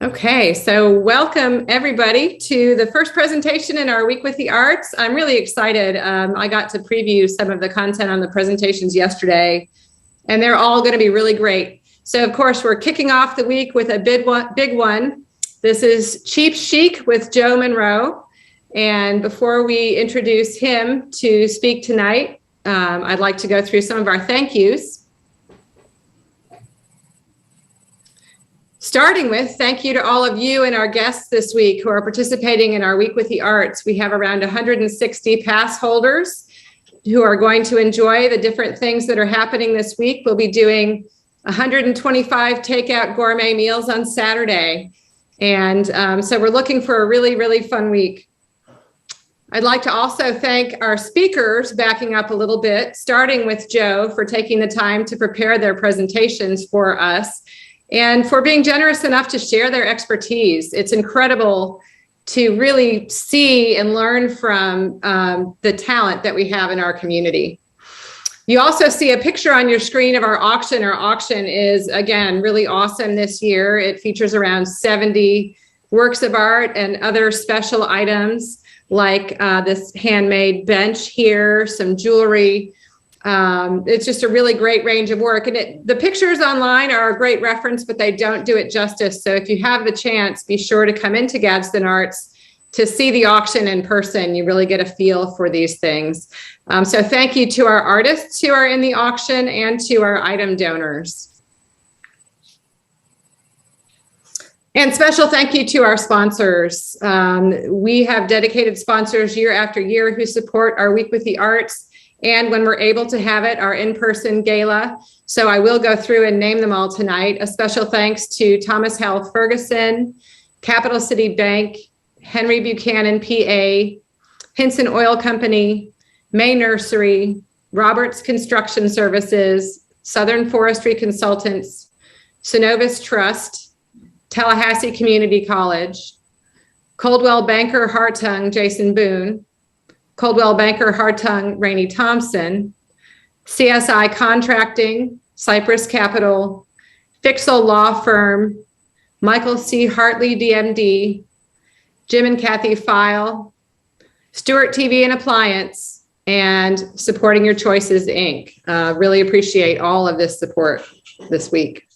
Okay, so welcome everybody to the first presentation in our Week with the Arts. I'm really excited. I got to preview some of the content on the presentations yesterday, and they're all going to be really great. So of course, we're kicking off the week with a big one. This is Chic with Joe Munroe. And before we introduce him to speak tonight, I'd like to go through some of our thank yous. Starting with thank you to all of you and our guests this week who are participating in our Week with the Arts. We have around 160 pass holders who are going to enjoy the different things that are happening this week. We'll be doing 125 takeout gourmet meals on Saturday. And so we're looking for a really, really fun week. I'd like to also thank our speakers, backing up a little bit, starting with Joe for taking the time to prepare their presentations for us, and for being generous enough to share their expertise. It's incredible to really see and learn from the talent that we have in our community. You also see a picture on your screen of our auction. Our auction is, again, really awesome this year. It features around 70 works of art and other special items like this handmade bench here, some jewelry. It's just a really great range of work, and the pictures online are a great reference, but they don't do it justice. So if you have the chance, be sure to come into Gadsden Arts to see the auction in person. You really get a feel for these things. So thank you to our artists who are in the auction and to our item donors. And special thank you to our sponsors. We have dedicated sponsors year after year who support our Week with the Arts. And when we're able to have it, our in-person gala. So I will go through and name them all tonight. A special thanks to Thomas Health Ferguson, Capital City Bank, Henry Buchanan, PA, Hinson Oil Company, May Nursery, Roberts Construction Services, Southern Forestry Consultants, Synovus Trust, Tallahassee Community College, Coldwell Banker Hartung, Jason Boone, Coldwell Banker Hartung, Rainey Thompson, CSI Contracting, Cypress Capital, Fixel Law Firm, Michael C. Hartley, DMD, Jim and Kathy File, Stewart TV and Appliance, and Supporting Your Choices, Inc. Really appreciate all of this support this week.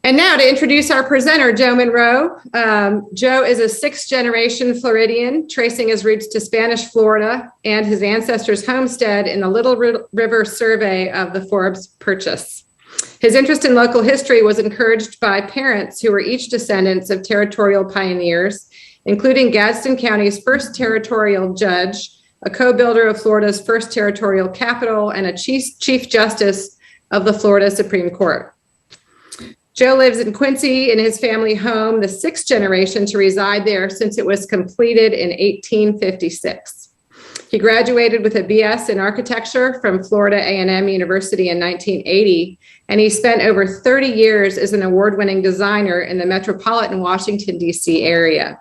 And now to introduce our presenter, Joe Munroe. Joe is a sixth-generation Floridian, tracing his roots to Spanish Florida and his ancestors' homestead in the Little River survey of the Forbes Purchase. His interest in local history was encouraged by parents who were each descendants of territorial pioneers, including Gadsden County's first territorial judge, a co-builder of Florida's first territorial capital, and a chief justice of the Florida Supreme Court. Joe lives in Quincy in his family home, the sixth generation to reside there since it was completed in 1856. He graduated with a BS in architecture from Florida A&M University in 1980, and he spent over 30 years as an award-winning designer in the metropolitan Washington, D.C. area.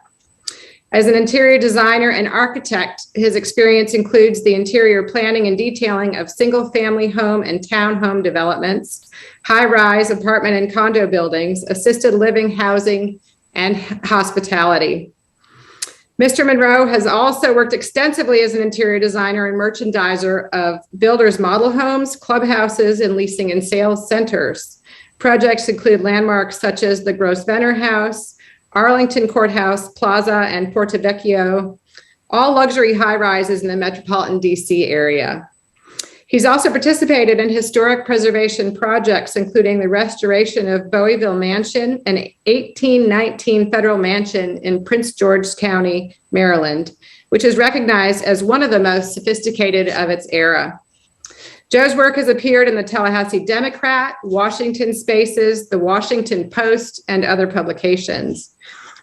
As an interior designer and architect, his experience includes the interior planning and detailing of single-family home and townhome developments, high-rise apartment and condo buildings, assisted living, housing, and hospitality. Mr. Munroe has also worked extensively as an interior designer and merchandiser of builders' model homes, clubhouses, and leasing and sales centers. Projects include landmarks such as the Grosvenor House, Arlington Courthouse, Plaza, and Porto Vecchio, all luxury high-rises in the metropolitan DC area. He's also participated in historic preservation projects, including the restoration of Bowieville Mansion, an 1819 federal mansion in Prince George's County, Maryland, which is recognized as one of the most sophisticated of its era. Joe's work has appeared in the Tallahassee Democrat, Washington Spaces, the Washington Post, and other publications.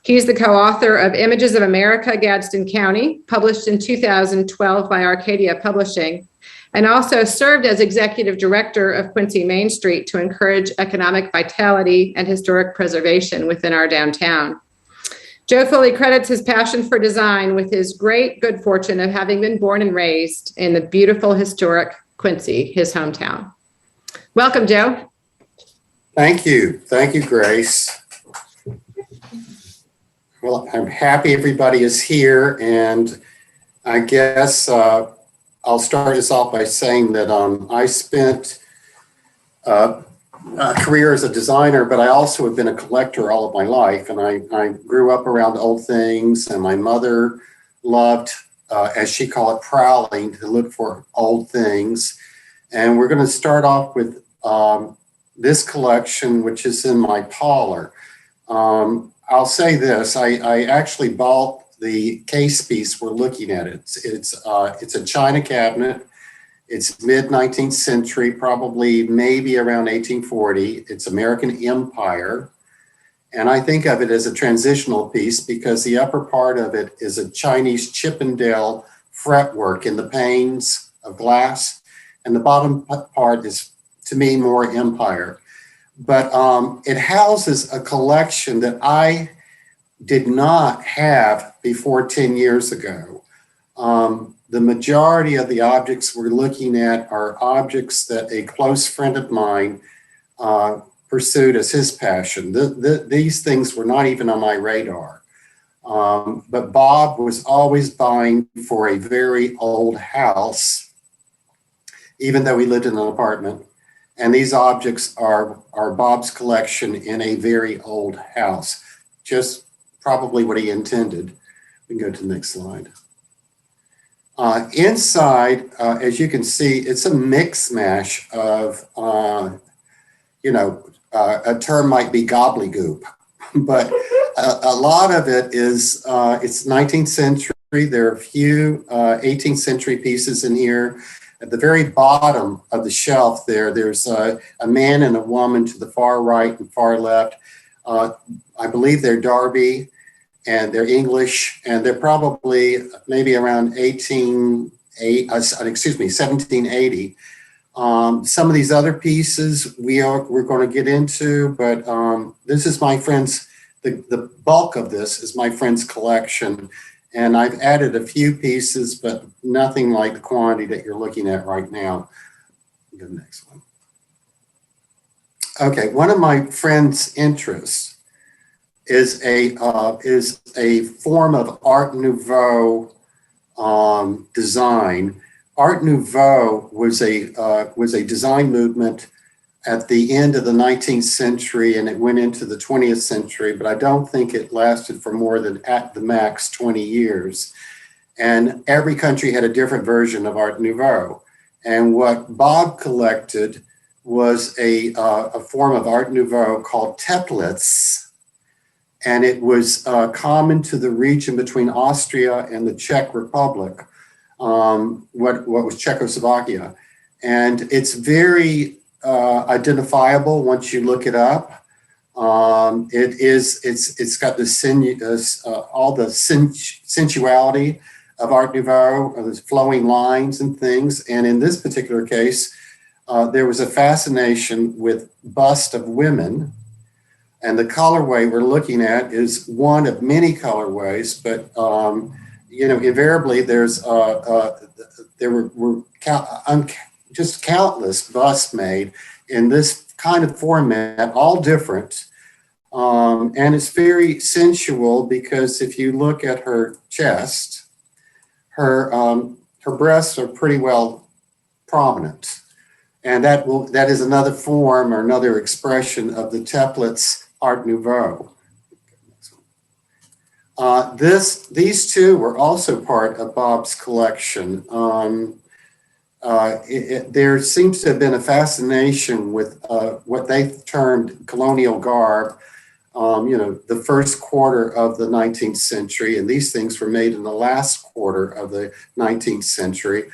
He's the co-author of Images of America, Gadsden County, published in 2012 by Arcadia Publishing, and also served as executive director of Quincy Main Street to encourage economic vitality and historic preservation within our downtown. Joe fully credits his passion for design with his great good fortune of having been born and raised in the beautiful, historic Quincy, his hometown. Welcome, Joe. Thank you. Thank you, Grace. Well, I'm happy everybody is here, and I guess I'll start us off by saying that I spent a career as a designer, but I also have been a collector all of my life, and I grew up around old things, and my mother loved, as she called it, prowling to look for old things. And we're going to start off with this collection, which is in my parlor. I'll say this, I actually bought the case piece we're looking at. It's a china cabinet. It's mid-19th century, probably maybe around 1840. It's American Empire. And I think of it as a transitional piece because the upper part of it is a Chinese Chippendale fretwork in the panes of glass. And the bottom part is, to me, more Empire. But it houses a collection that I did not have before 10 years ago. The majority of the objects we're looking at are objects that a close friend of mine pursued as his passion. These things were not even on my radar. But Bob was always buying for a very old house, even though he lived in an apartment. And these objects are Bob's collection in a very old house, just probably what he intended. We can go to the next slide. Inside, as you can see, it's a mix mash of, a term might be gobbledygook, but a lot of it is, it's 19th century. There are a few 18th century pieces in here. At the very bottom of the shelf there's a man and a woman to the far right and far left. I believe they're Derby and they're English, and they're probably maybe around 1780. Some of these other pieces we're going to get into, but this is my friend's, the bulk of this is my friend's collection. And I've added a few pieces, but nothing like the quantity that you're looking at right now. Go to the next one. Okay, one of my friend's interests is a form of Art Nouveau design. Art Nouveau was a design movement at the end of the 19th century, and it went into the 20th century, but I don't think it lasted for more than at the max 20 years. And every country had a different version of Art Nouveau. And what Bob collected was a form of Art Nouveau called Teplitz, and it was common to the region between Austria and the Czech Republic, what was Czechoslovakia. And it's very identifiable once you look it up. It's got all the sensuality of Art Nouveau, the flowing lines and things. And in this particular case, there was a fascination with bust of women. And the colorway we're looking at is one of many colorways, but invariably there were just countless busts made in this kind of format, all different. And it's very sensual because if you look at her chest, her breasts are pretty well prominent. And that is another form or another expression of the Teplitz Art Nouveau. These two were also part of Bob's collection. There seems to have been a fascination with what they termed colonial garb, the first quarter of the 19th century, and these things were made in the last quarter of the 19th century.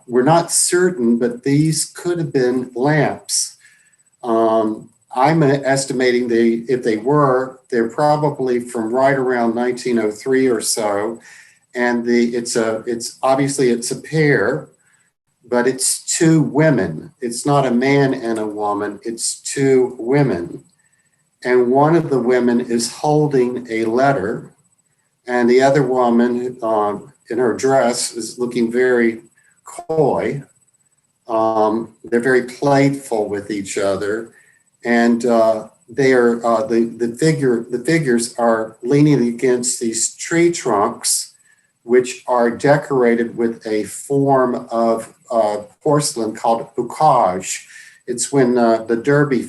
We're not certain, but these could have been lamps. I'm estimating if they're probably from right around 1903 or so. And it's obviously a pair, but it's two women. It's not a man and a woman, it's two women. And one of the women is holding a letter, and the other woman in her dress is looking very coy. They're very playful with each other, and they are the figures are leaning against these tree trunks, which are decorated with a form of porcelain called bocage. It's when the Derby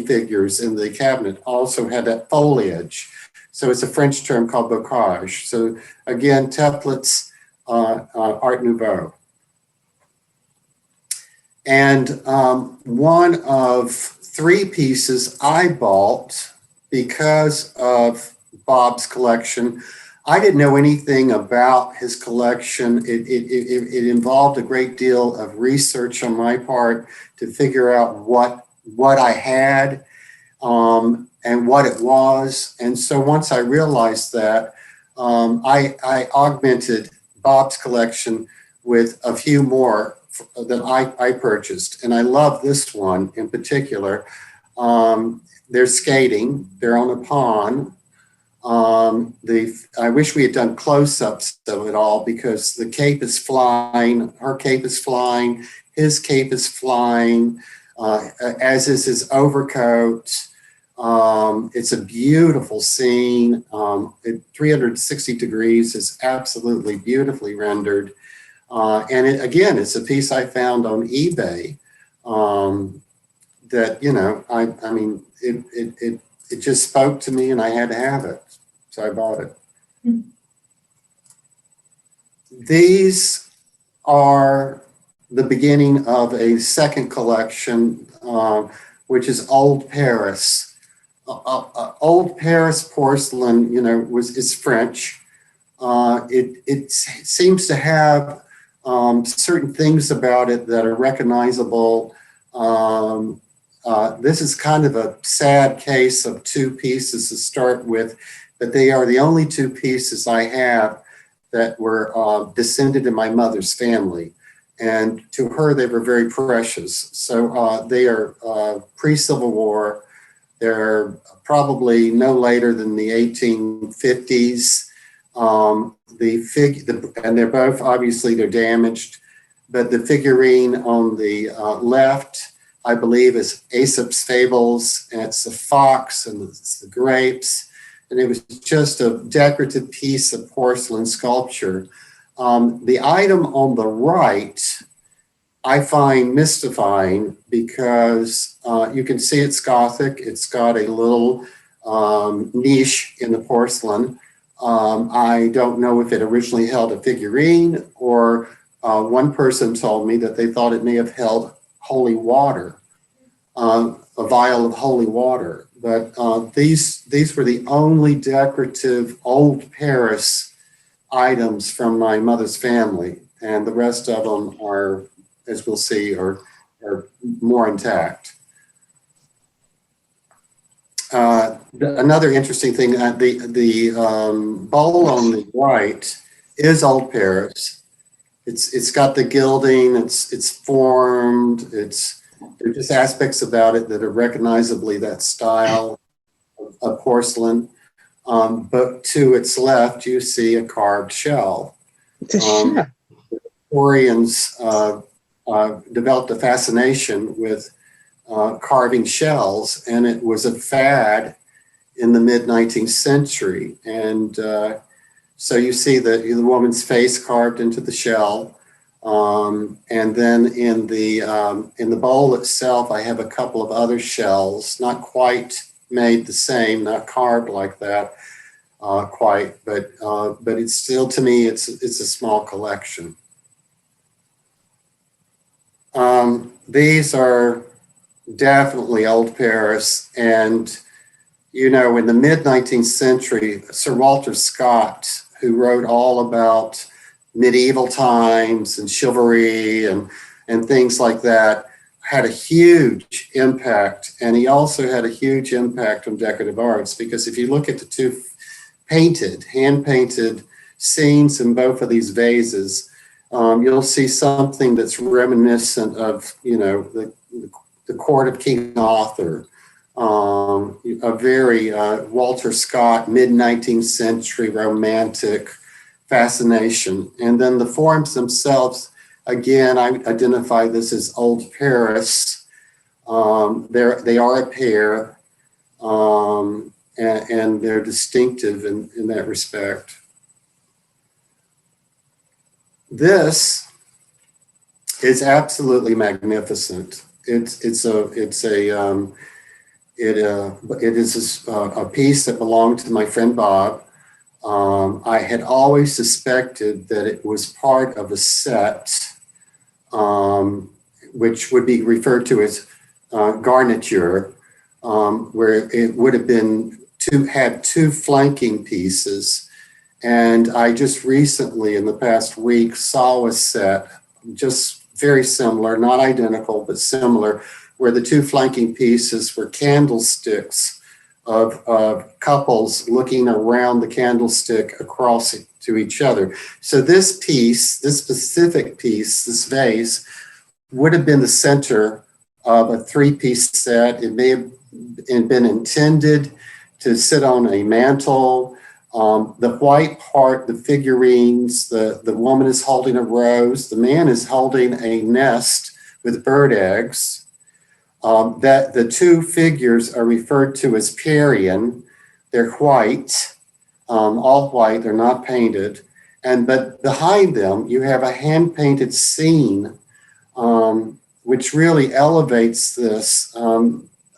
figures in the cabinet also had that foliage. So it's a French term called bocage. So again, templates, Art Nouveau. And one of three pieces I bought because of Bob's collection. I didn't know anything about his collection. It involved a great deal of research on my part to figure out what I had and what it was. And so once I realized that, I augmented Bob's collection with a few more that I purchased. And I love this one in particular. They're skating, they're on a pond. I wish we had done close-ups of it all because the cape is flying, her cape is flying, his cape is flying, as is his overcoat. It's a beautiful scene. 360 degrees is absolutely beautifully rendered. And again, it's a piece I found on eBay that, you know, I mean, it just spoke to me and I had to have it. So I bought it. Mm-hmm. These are the beginning of a second collection, which is Old Paris. Old Paris porcelain, you know, is French. It seems to have certain things about it that are recognizable. This is kind of a sad case of two pieces to start with, but they are the only two pieces I have that were descended in my mother's family. And to her, they were very precious. So they are pre-Civil War. They're probably no later than the 1850s. And they're both, obviously, they're damaged. But the figurine on the left, I believe, is Aesop's Fables, and it's the fox and it's the grapes. And it was just a decorative piece of porcelain sculpture. The item on the right, I find mystifying because you can see it's Gothic. It's got a little niche in the porcelain. I don't know if it originally held a figurine, or one person told me that they thought it may have held holy water, a vial of holy water. But these were the only decorative Old Paris items from my mother's family, and the rest of them are, as we'll see, are more intact. Another interesting thing, the bowl on the right is Old Paris. It's got the gilding. It's formed. There are just aspects about it that are recognizably that style of porcelain. But to its left, you see a carved shell. It's a shell. Floridians developed a fascination with carving shells, and it was a fad in the mid-19th century. And so you see the woman's face carved into the shell. And then in the bowl itself, I have a couple of other shells, not quite made the same, not carved like that quite, but it's still, to me, it's a small collection. These are definitely Old Paris, and you know, in the mid-19th century, Sir Walter Scott, who wrote all about medieval times and chivalry and things like that, had a huge impact. And he also had a huge impact on decorative arts, because if you look at the two hand-painted scenes in both of these vases, you'll see something that's reminiscent of, you know, the court of King Arthur, a very Walter Scott, mid-19th century romantic fascination. And then the forms themselves, again, I identify this as Old Paris. They are a pair, and they're distinctive in that respect. This is absolutely magnificent. It is a piece that belonged to my friend Bob. I had always suspected that it was part of a set, which would be referred to as garniture, where it would have been had two flanking pieces. And I just recently, in the past week, saw a set just very similar, not identical, but similar, where the two flanking pieces were candlesticks of couples looking around the candlestick across to each other. So this piece, this specific piece, this vase, would have been the center of a three-piece set. It may have been intended to sit on a mantle. The white part, the figurines, the woman is holding a rose, the man is holding a nest with bird eggs. That the two figures are referred to as Parian. They're white, all white, they're not painted. But behind them, you have a hand-painted scene, which really elevates this.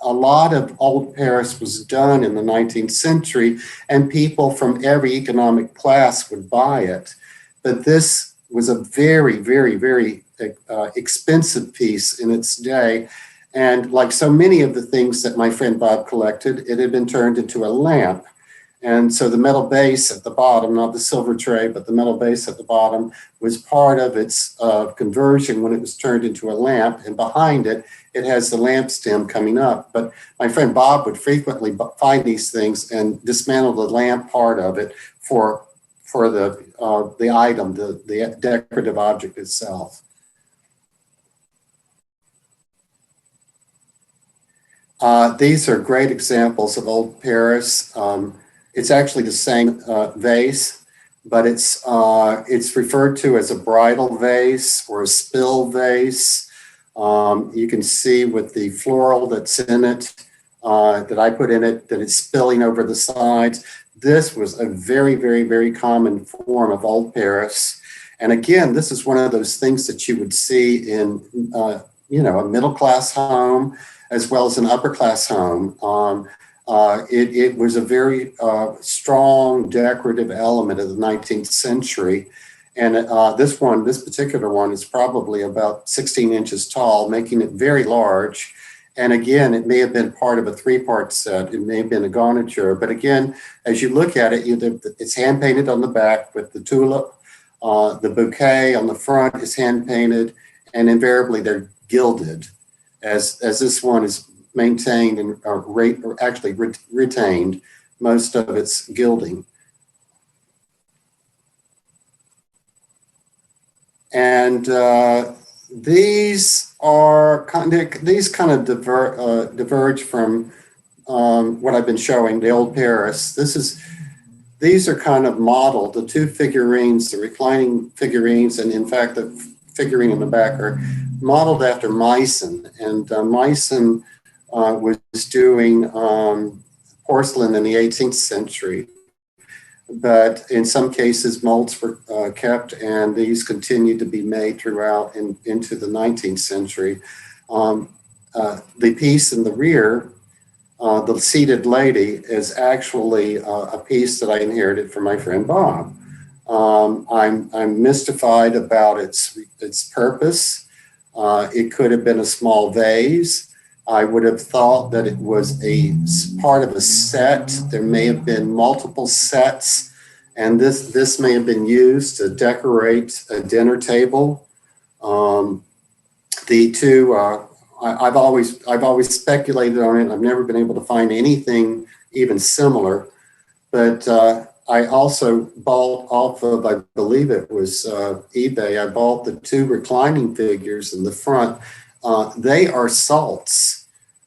A lot of Old Paris was done in the 19th century, and people from every economic class would buy it. But this was a very, very, very expensive piece in its day. And like so many of the things that my friend Bob collected, it had been turned into a lamp. And so the metal base at the bottom, not the silver tray, but the metal base at the bottom, was part of its conversion when it was turned into a lamp. And behind it, it has the lamp stem coming up. But my friend Bob would frequently find these things and dismantle the lamp part of it for the item, the decorative object itself. These are great examples of Old Paris. It's actually the same vase, but it's referred to as a bridal vase or a spill vase. You can see with the floral that's in it, that I put in it, that it's spilling over the sides. This was a very, very, very common form of Old Paris. And again, this is one of those things that you would see in, a middle-class home as well as an upper-class home. It was a very strong decorative element of the 19th century. And this particular one is probably about 16 inches tall, making it very large. And again, it may have been part of a three-part set. It may have been a garniture. But again, as you look at it, it's hand-painted on the back with the tulip. The bouquet on the front is hand-painted, and invariably they're gilded, as this one is maintained and actually retained most of its gilding. And these kind of diverge from what I've been showing, the Old Paris. These are kind of modeled, the two figurines, the reclining figurines, and in fact the figurine in the back are modeled after Meissen. And Meissen was doing porcelain in the 18th century. But in some cases, molds were kept, and these continued to be made throughout into the 19th century. The piece in the rear, the seated lady, is actually a piece that I inherited from my friend Bob. I'm mystified about its purpose. It could have been a small vase. I would have thought that it was a part of a set. There may have been multiple sets, and this may have been used to decorate a dinner table. The two, I've always speculated on it. I've never been able to find anything even similar, but I also bought off of, I believe it was eBay, I bought the two reclining figures in the front. They are salts.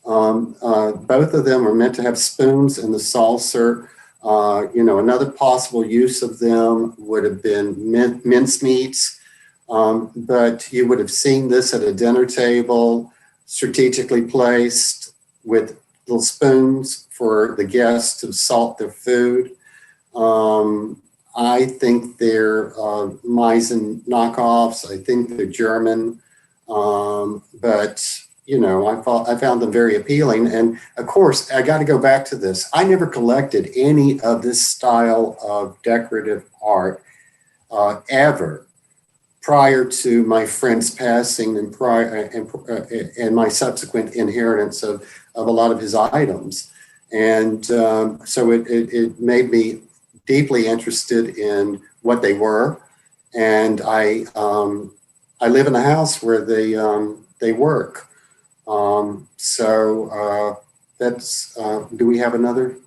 Both of them are meant to have spoons in the saucer. Another possible use of them would have been mincemeats. But you would have seen this at a dinner table, strategically placed with little spoons for the guests to salt their food. I think they're Meissen knockoffs. I think they're German, but I found them very appealing. And of course, I got to go back to this. I never collected any of this style of decorative art ever prior to my friend's passing and my subsequent inheritance of a lot of his items. And so it made me deeply interested in what they were. And I live in a house where they work. That's, do we have another?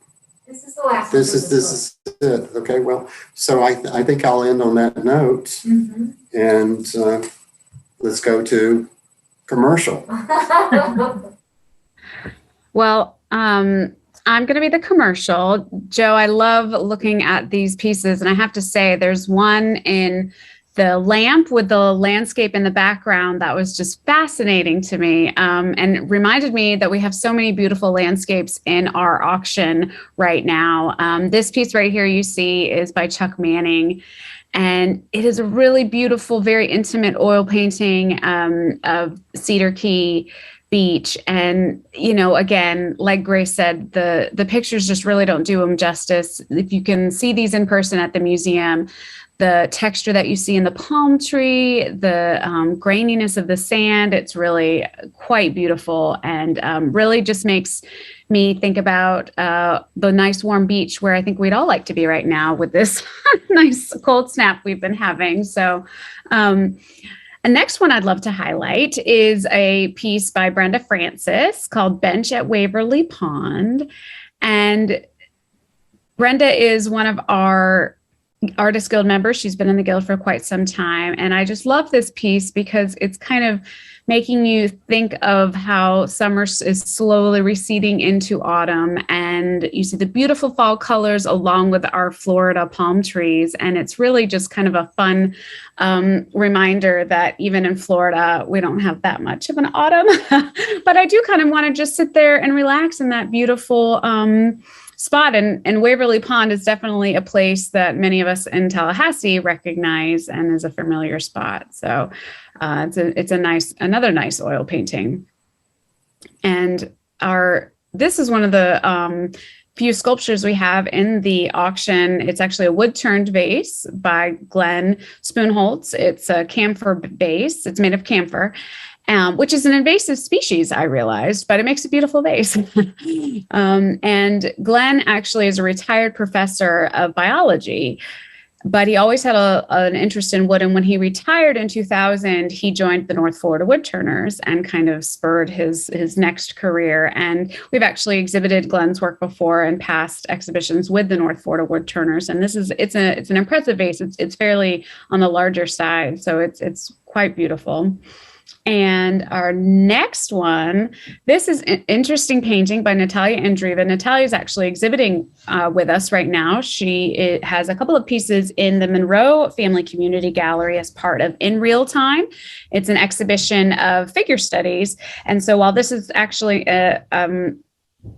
This is the last This is it. Okay, well, so I think I'll end on that note. Mm-hmm. And let's go to commercial. Well, I'm going to be the commercial. Joe, I love looking at these pieces. And I have to say, there's one in the lamp with the landscape in the background that was just fascinating to me, and reminded me that we have so many beautiful landscapes in our auction right now. This piece right here you see is by Chuck Manning. And it is a really beautiful, very intimate oil painting of Cedar Key Beach. And, again, like Grace said, the pictures just really don't do them justice. If you can see these in person at the museum, the texture that you see in the palm tree, the graininess of the sand, it's really quite beautiful, and really just makes me think about the nice warm beach where I think we'd all like to be right now with this nice cold snap we've been having. So the next one I'd love to highlight is a piece by Brenda Francis called Bench at Waverly Pond. And Brenda is one of our Artist Guild members. She's been in the Guild for quite some time. And I just love this piece because it's kind of making you think of how summer is slowly receding into autumn. And you see the beautiful fall colors along with our Florida palm trees. And it's really just kind of a fun reminder that even in Florida, we don't have that much of an autumn. But I do kind of want to just sit there and relax in that beautiful spot. And Waverly Pond is definitely a place that many of us in Tallahassee recognize and is a familiar spot. So it's another nice oil painting. And this is one of the few sculptures we have in the auction. It's actually a wood-turned vase by Glenn Spoonholtz. It's a camphor vase. It's made of camphor. Which is an invasive species, I realized, but it makes a beautiful vase. And Glenn actually is a retired professor of biology, but he always had an interest in wood. And when he retired in 2000, he joined the North Florida Woodturners and kind of spurred his next career. And we've actually exhibited Glenn's work before in past exhibitions with the North Florida Woodturners. And it's an impressive vase. It's fairly on the larger side, so it's quite beautiful. And our next one, this is an interesting painting by Natalia Andreeva. Natalia is actually exhibiting with us right now. She has a couple of pieces in the Munroe Family Community Gallery as part of In Real Time. It's an exhibition of figure studies. And so while this is actually an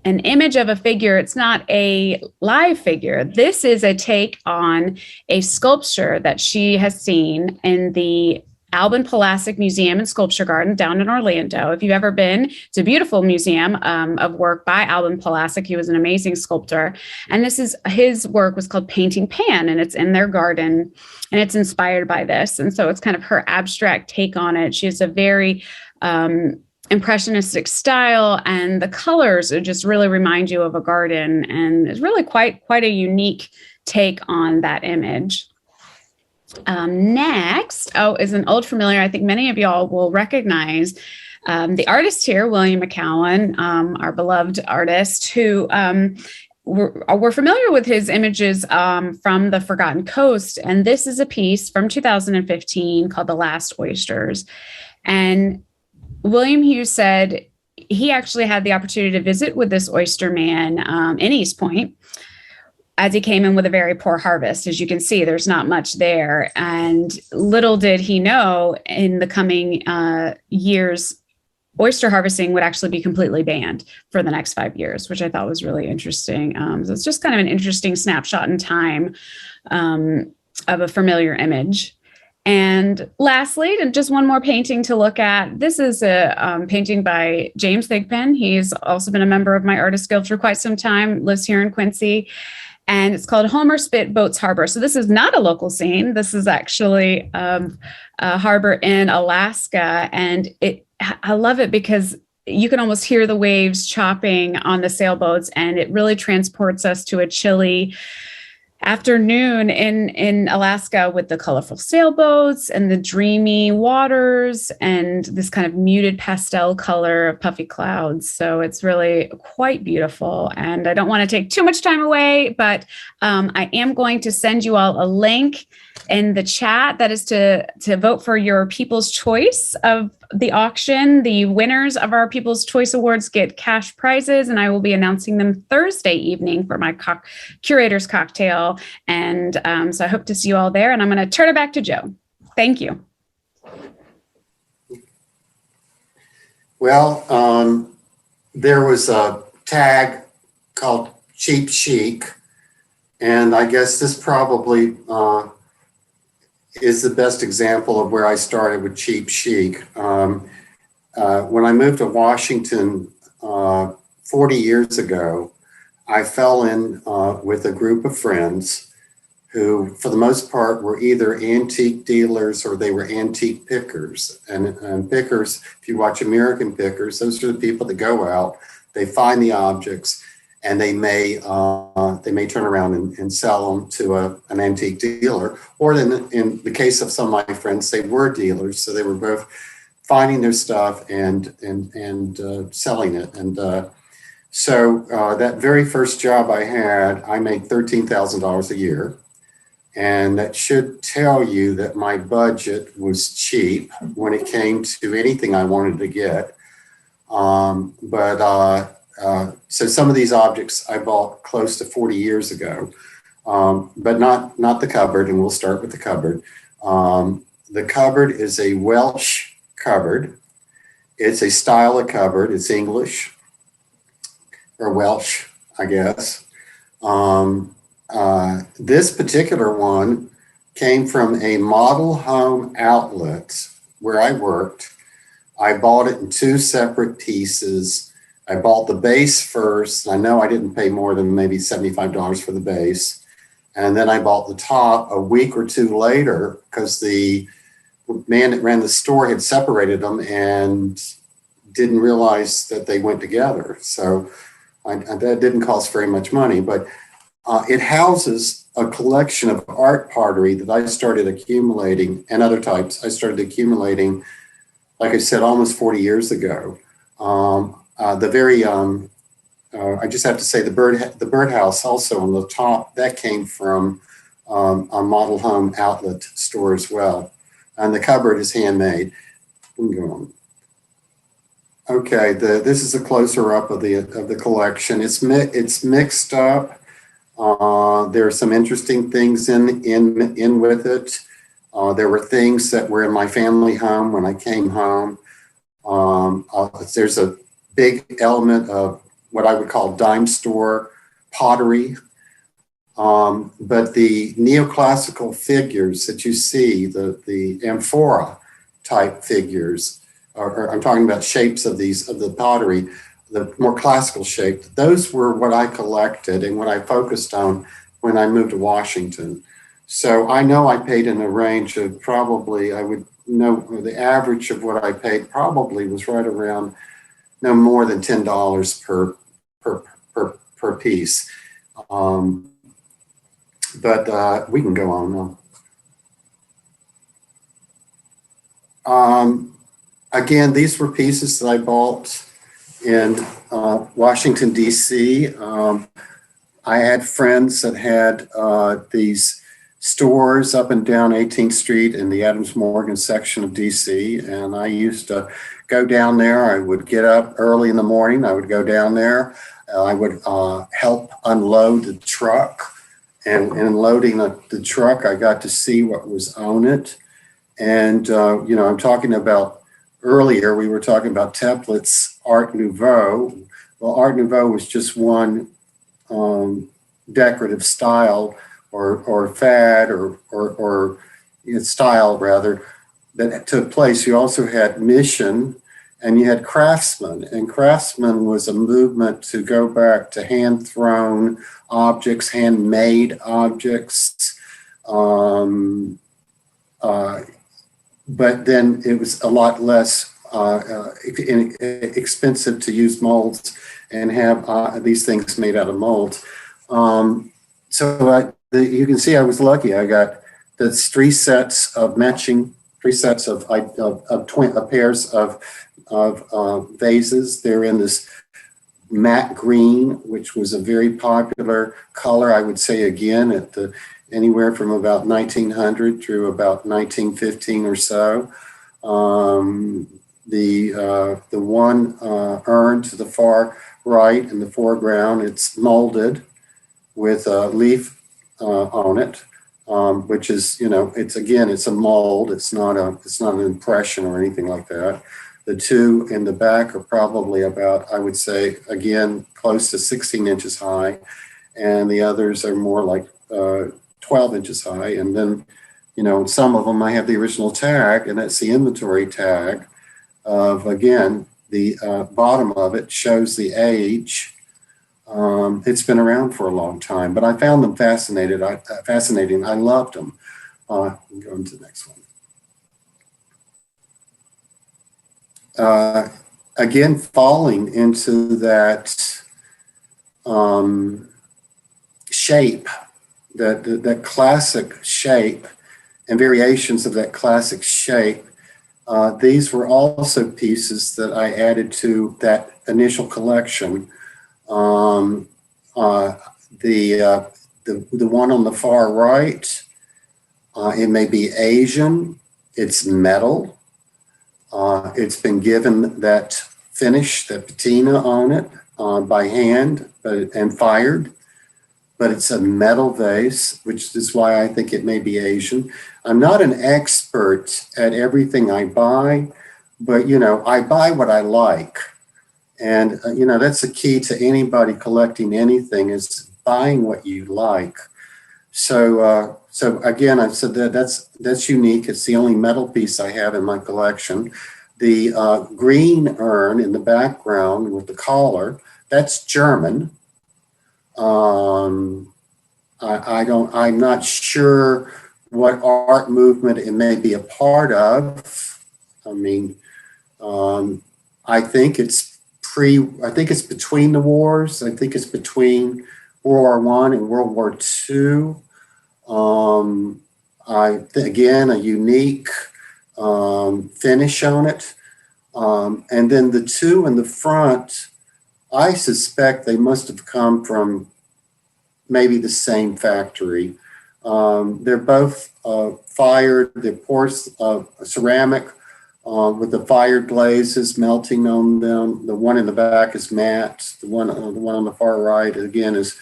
image of a figure, it's not a live figure. This is a take on a sculpture that she has seen in the Alban Pulaski Museum and Sculpture Garden down in Orlando. If you've ever been, it's a beautiful museum of work by Alban Pulaski. He was an amazing sculptor. And his work was called Painting Pan, and it's in their garden, and it's inspired by this. And so it's kind of her abstract take on it. She has a very impressionistic style, and the colors just really remind you of a garden. And it's really quite a unique take on that image. Next is an old familiar. I think many of y'all will recognize the artist here, William Mccowan, our beloved artist, who we're familiar with his images from the Forgotten Coast. And this is a piece from 2015 called The Last Oysters. And William Hughes said he actually had the opportunity to visit with this oyster man in East Point, as he came in with a very poor harvest. As you can see, there's not much there. And little did he know, in the coming years, oyster harvesting would actually be completely banned for the next 5 years, which I thought was really interesting. So it's just kind of an interesting snapshot in time of a familiar image. And lastly, just one more painting to look at. This is a painting by James Thigpen. He's also been a member of my Artist Guild for quite some time, lives here in Quincy. And it's called Homer Spit Boats Harbor. So this is not a local scene. This is actually a harbor in Alaska. And I love it because you can almost hear the waves chopping on the sailboats, and it really transports us to a chilly afternoon in Alaska with the colorful sailboats and the dreamy waters and this kind of muted pastel color of puffy clouds. So it's really quite beautiful. And I don't want to take too much time away, but I am going to send you all a link in the chat. That is to vote for your People's Choice of the auction. The winners of our People's Choice Awards get cash prizes, and I will be announcing them Thursday evening for my curator's cocktail. And so I hope to see you all there. And I'm going to turn it back to Joe. Thank you. Well, there was a tag called Cheap Chic, and I guess this probably is the best example of where I started with Cheap Chic. When I moved to Washington 40 years ago, I fell in with a group of friends who, for the most part, were either antique dealers or they were antique pickers. And pickers, if you watch American Pickers, those are the people that go out, they find the objects, and they may turn around and sell them to an antique dealer. Or in the case of some of my friends, they were dealers, so they were both finding their stuff and selling it. And so that very first job I had, I made $13,000 a year. And that should tell you that my budget was cheap when it came to anything I wanted to get. So some of these objects I bought close to 40 years ago, but not the cupboard, and we'll start with the cupboard. The cupboard is a Welsh cupboard. It's a style of cupboard. It's English or Welsh, I guess. This particular one came from a model home outlet where I worked. I bought it in two separate pieces. I bought the base first. I know I didn't pay more than maybe $75 for the base. And then I bought the top a week or two later because the man that ran the store had separated them and didn't realize that they went together. So that didn't cost very much money, but it houses a collection of art pottery that I started accumulating, and other types I started accumulating, like I said, almost 40 years ago. I just have to say the birdhouse also on the top, that came from a model home outlet store as well. And the cupboard is handmade. We can go on. Okay, this is a closer up of the collection. It's mixed up. There are some interesting things in with it. There were things that were in my family home when I came home. There's a big element of what I would call dime store pottery. But the neoclassical figures that you see, the amphora type figures, or I'm talking about shapes of the pottery, the more classical shape, those were what I collected and what I focused on when I moved to Washington. So I know I paid in a range of probably, I would know the average of what I paid probably was right around no more than $10 per piece. But we can go on now. Again, these were pieces that I bought in Washington, D.C. I had friends that had these stores up and down 18th Street in the Adams Morgan section of D.C. And I used to go down there. I would get up early in the morning. I would go down there. I would help unload the truck and loading the truck, I got to see what was on it. And, I'm talking about earlier, we were talking about templates, Art Nouveau. Well, Art Nouveau was just one decorative style or fad or style rather that took place. You also had Mission and you had Craftsman. And Craftsman was a movement to go back to hand-thrown objects, handmade objects. But then it was a lot less expensive to use molds and have these things made out of molds. You can see I was lucky. I got the three sets of pairs of vases. They're in this matte green, which was a very popular color, I would say again, at anywhere from about 1900 through about 1915 or so. The one urn to the far right in the foreground, it's molded with a leaf on it, which is, it's a mold. It's not an impression or anything like that. The two in the back are probably about, I would say, again, close to 16 inches high, and the others are more like 12 inches high. And then, some of them I have the original tag, and that's the inventory tag of, again, the bottom of it shows the age. It's been around for a long time, but I found them fascinating. I loved them. Go into the next one. Again, falling into that shape, that classic shape and variations of that classic shape. These were also pieces that I added to that initial collection. The one on the far right, it may be Asian, it's metal. It's been given that finish, that patina on it by hand and fired, but it's a metal vase, which is why I think it may be Asian. I'm not an expert at everything I buy, but, I buy what I like. And, that's the key to anybody collecting anything is buying what you like. So again, I've said that's unique. It's the only metal piece I have in my collection. The green urn in the background with the collar, that's German. I'm not sure what art movement it may be a part of. I mean, I think it's between the wars. I think it's between World War I and World War II. Again, a unique finish on it. And then the two in the front, I suspect they must have come from maybe the same factory. They're both fired, they're ceramic with the fired glazes melting on them. The one in the back is matte. The one on the far right, again, it's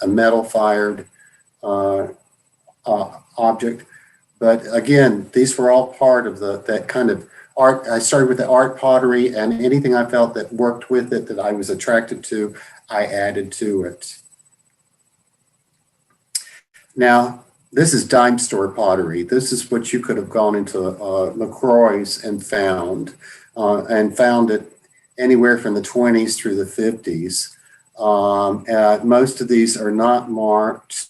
a metal fired object. But again, these were all part of that kind of art. I started with the art pottery, and anything I felt that worked with it, that I was attracted to, I added to it. Now, this is dime store pottery. This is what you could have gone into LaCroix's and found it anywhere from the 20s through the 50s. Most of these are not marked.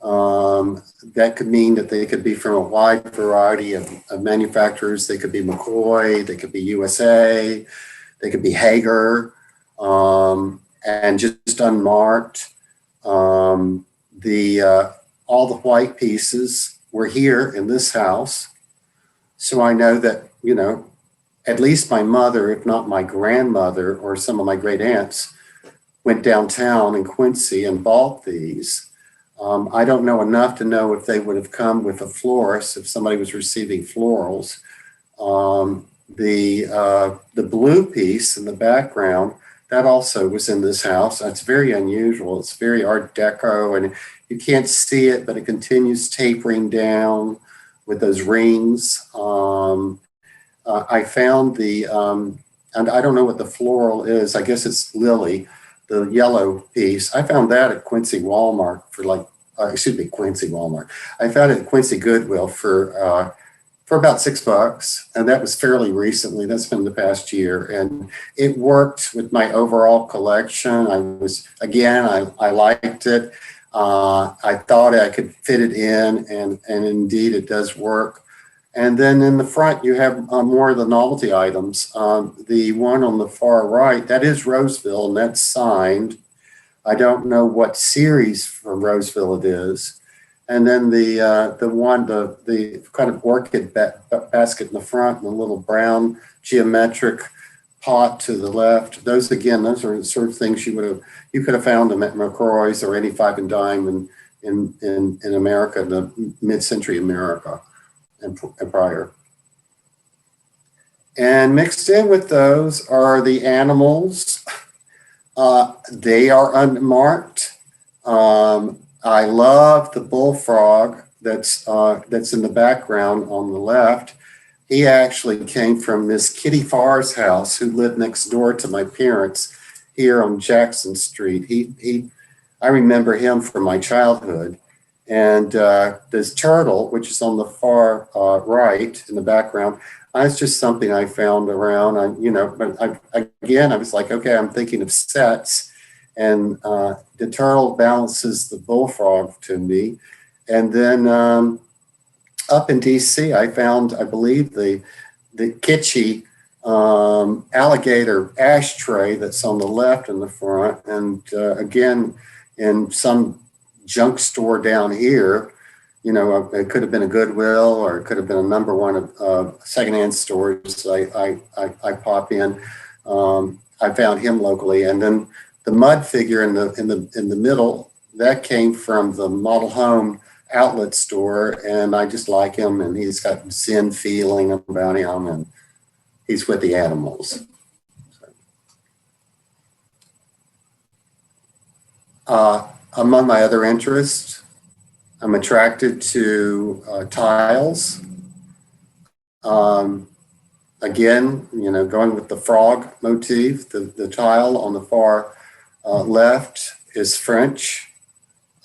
That could mean that they could be from a wide variety of manufacturers. They could be McCoy, they could be USA, they could be Hager, and just unmarked. All the white pieces were here in this house. So I know that, at least my mother, if not my grandmother or some of my great aunts, went downtown in Quincy and bought these. I don't know enough to know if they would have come with a florist, if somebody was receiving florals. The blue piece in the background, that also was in this house. It's very unusual. It's very Art Deco, and you can't see it, but it continues tapering down with those rings. I found and I don't know what the floral is. I guess it's lily, the yellow piece. I found that at Quincy Walmart for Quincy Walmart. I found it at Quincy Goodwill for about $6, and that was fairly recently. That's been the past year, and it worked with my overall collection. I liked it. I thought I could fit it in, and indeed it does work. And then in the front, you have more of the novelty items. The one on the far right, that is Roseville, and that's signed. I don't know what series from Roseville it is. And then the kind of orchid basket in the front, and the little brown geometric pot to the left. Those are the sort of things you could have found them at McCroy's or any five and dime in America, in the mid-century America and prior. And mixed in with those are the animals. They are unmarked. I love the bullfrog that's in the background on the left. He actually came from Miss Kitty Farr's house, who lived next door to my parents here on Jackson Street. I remember him from my childhood. And this turtle, which is on the far right in the background, that's just something I found around. I was like, okay, I'm thinking of sets. And the turtle balances the bullfrog to me. And then up in DC, I found, I believe, the kitschy alligator ashtray that's on the left in the front. And again, in some junk store down here, it could have been a Goodwill, or it could have been a number one of secondhand stores. I pop in. I found him locally, and then the mud figure in the middle, that came from the model home outlet store, and I just like him, and he's got Zen feeling about him, and he's with the animals. Among my other interests, I'm attracted to tiles. Again, going with the frog motif, the tile on the far left is French.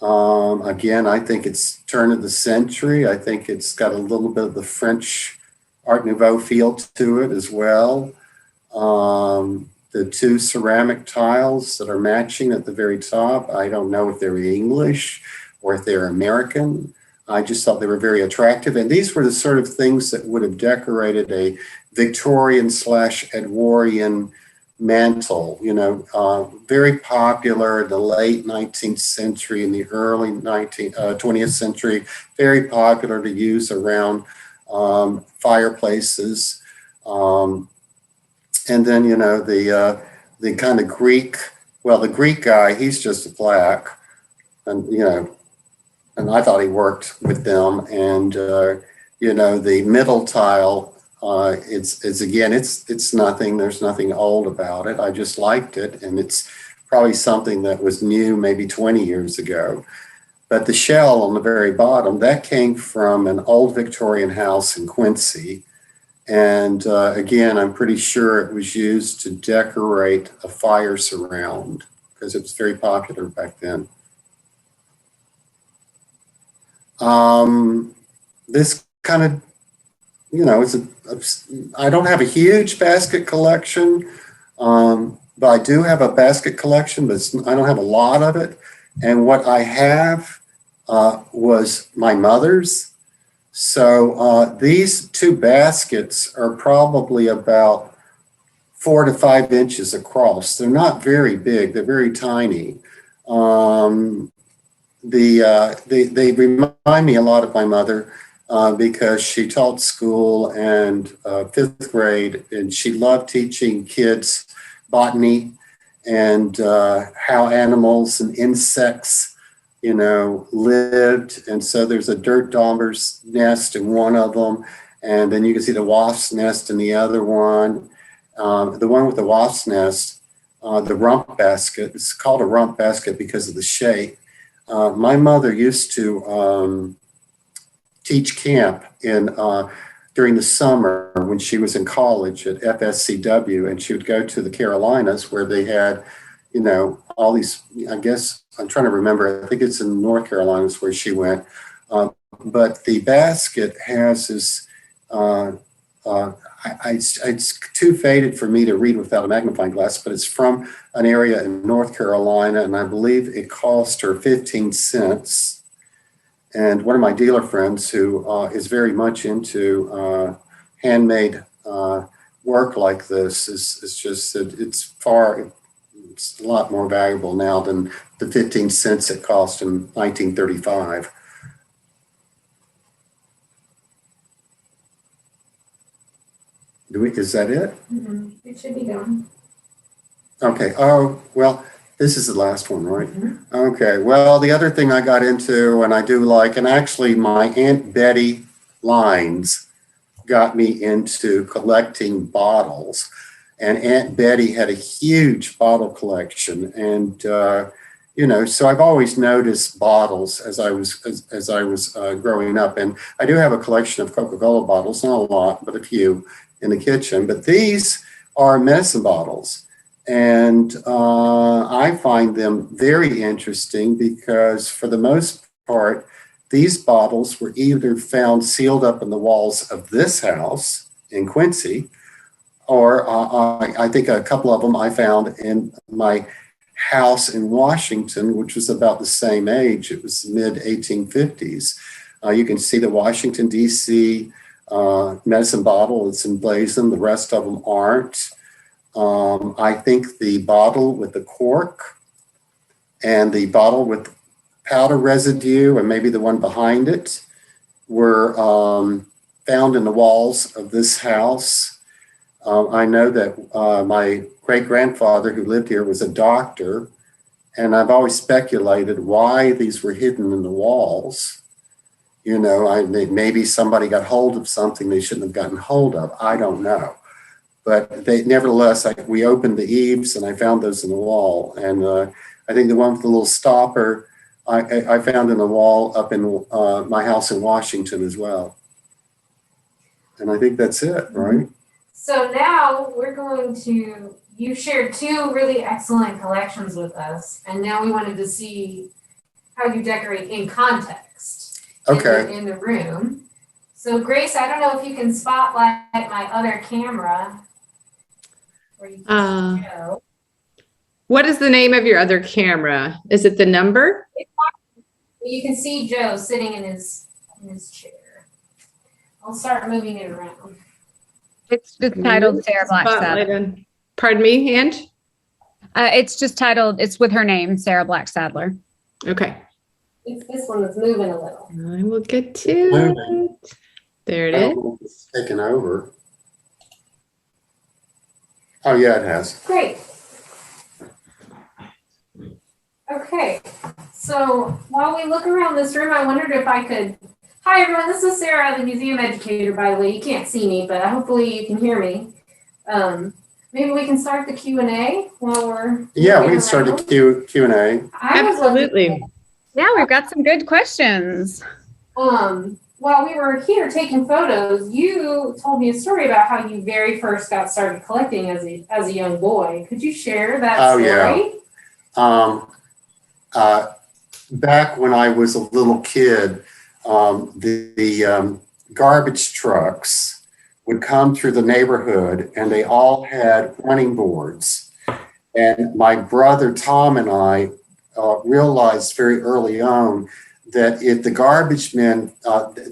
Again, I think it's turn of the century. I think it's got a little bit of the French Art Nouveau feel to it as well. The two ceramic tiles that are matching at the very top, I don't know if they're English or if they're American. I just thought they were very attractive. And these were the sort of things that would have decorated a Victorian/Edwardian mantle, very popular in the late 19th century and the early 20th century, very popular to use around fireplaces. And then, the kind of Greek, the Greek guy, he's just black. And, and I thought he worked with them. And, the middle tile, it's nothing, there's nothing old about it. I just liked it. And it's probably something that was new maybe 20 years ago. But the shell on the very bottom, that came from an old Victorian house in Quincy. And again, I'm pretty sure it was used to decorate a fire surround because it was very popular back then. This kind of, I don't have a huge basket collection, but I do have a basket collection, but I don't have a lot of it. And what I have was my mother's. So these two baskets are probably about 4 to 5 inches across. They're not very big. They're very tiny. They remind me a lot of my mother because she taught school and 5th grade, and she loved teaching kids botany and how animals and insects lived. And so there's a dirt dauber's nest in one of them, and then you can see the wasp's nest in the other one. The one with the wasp's nest, the rump basket. It's called a rump basket because of the shape. My mother used to teach camp during the summer when she was in college at FSCW, and she would go to the Carolinas where they had, all these, I guess, I'm trying to remember, I think it's in North Carolina where she went. But the basket has this, it's too faded for me to read without a magnifying glass, but it's from an area in North Carolina, and I believe it cost her 15 cents. And one of my dealer friends who is very much into handmade work like this is just that it's a lot more valuable now than the 15 cents it cost in 1935. Is that it? Mm-hmm. It should be done. Okay. Oh, well, this is the last one, right? Mm-hmm. Okay. Well, the other thing I got into, and I do like, and actually my Aunt Betty Lines got me into collecting bottles. And Aunt Betty had a huge bottle collection. And, so I've always noticed bottles as I was growing up. And I do have a collection of Coca-Cola bottles, not a lot, but a few in the kitchen. But these are medicine bottles. And I find them very interesting because for the most part, these bottles were either found sealed up in the walls of this house in Quincy, or I think a couple of them I found in my house in Washington, which was about the same age. It was mid 1850s. You can see the Washington, D.C. Medicine bottle. It's emblazoned. The rest of them aren't. I think the bottle with the cork and the bottle with powder residue and maybe the one behind it were found in the walls of this house. I know that my great-grandfather who lived here was a doctor, and I've always speculated why these were hidden in the walls. Maybe somebody got hold of something they shouldn't have gotten hold of. I don't know. But nevertheless, we opened the eaves and I found those in the wall. And I think the one with the little stopper, I found in the wall up in my house in Washington as well. And I think that's it, right? So now you shared two really excellent collections with us. And now we wanted to see how you decorate in context. Okay. In the room. So Grace, I don't know if you can spotlight my other camera. Where you can show. What is the name of your other camera? Is it the number? You can see Joe sitting in his chair. I'll start moving it around. It's just titled Sarah Black Sadler. Pardon me, Ange? It's just titled, it's with her name, Sarah Black Sadler. Okay. It's this one that's moving a little. I will get to it. There it is. It's taken over. Oh, yeah, it has. Great. Okay, so while we look around this room, I wondered if I could. Hi, everyone. This is Sarah, the museum educator, by the way. You can't see me, but hopefully you can hear me. Maybe we can start the Q&A while we're. Yeah, we can start the Q&A. Absolutely. Yeah, we've got some good questions. While we were here taking photos, you told me a story about how you very first got started collecting as a young boy. Could you share that story? Yeah. Back when I was a little kid, the garbage trucks would come through the neighborhood and they all had running boards. And my brother Tom and I realized very early on that if the garbage men,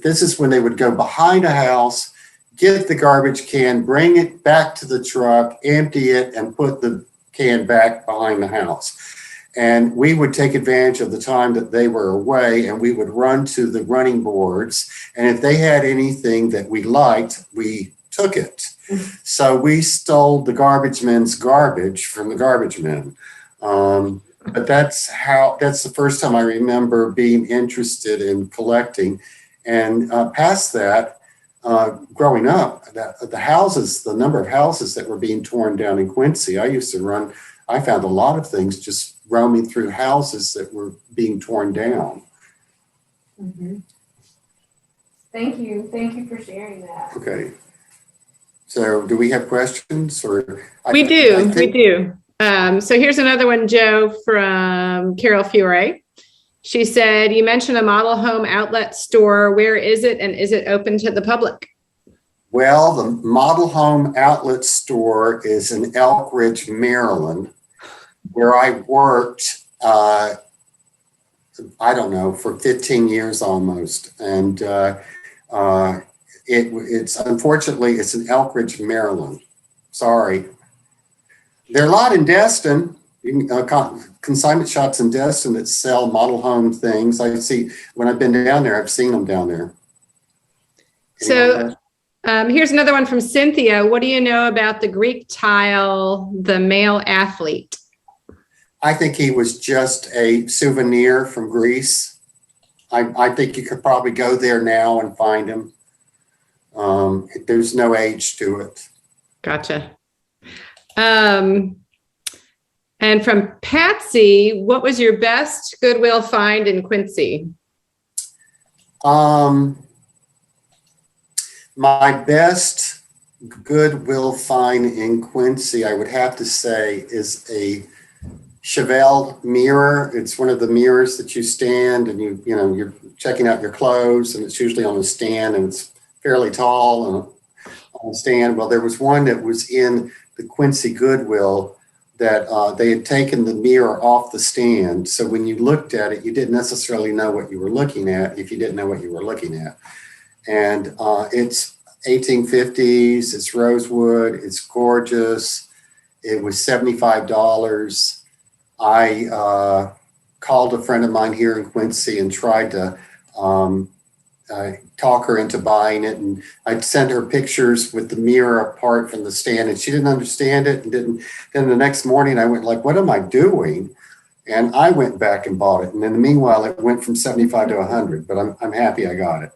this is when they would go behind a house, get the garbage can, bring it back to the truck, empty it, and put the can back behind the house. And we would take advantage of the time that they were away, and we would run to the running boards. And if they had anything that we liked, we took it. So we stole the garbage men's garbage from the garbage men. But that's the first time I remember being interested in collecting. And past that, growing up, the number of houses that were being torn down in Quincy, I used to run I found a lot of things just roaming through houses that were being torn down. Mhm. Thank you. Thank you for sharing that. Okay. So do we have questions or? We do. So here's another one, Joe, from Carol Fiore. She said, you mentioned a model home outlet store. Where is it, and is it open to the public? Well, the model home outlet store is in Elk Ridge, Maryland, where I worked, I don't know, for 15 years almost. And it's unfortunately, it's in Elk Ridge, Maryland. Sorry. There are a lot in Destin, consignment shops in Destin that sell model home things. I see, when I've been down there, I've seen them down there. So here's another one from Cynthia. What do you know about the Greek tile, the male athlete? I think he was just a souvenir from Greece. I think you could probably go there now and find him. There's no age to it. Gotcha. And from Patsy, what was your best Goodwill find in Quincy? My best Goodwill find in Quincy, I would have to say, is a Chevelle mirror. It's one of the mirrors that you stand and you're checking out your clothes, and it's usually on a stand, and it's fairly tall and on a stand. Well, there was one that was in the Quincy Goodwill that they had taken the mirror off the stand. So when you looked at it, you didn't necessarily know what you were looking at if you didn't know what you were looking at. And it's 1850s, it's rosewood, it's gorgeous. It was $75. I called a friend of mine here in Quincy and tried to talk her into buying it. And I'd send her pictures with the mirror apart from the stand, and she didn't understand it. And then the next morning I went like, what am I doing? And I went back and bought it. And in the meanwhile, it went from 75 to 100, but I'm happy I got it.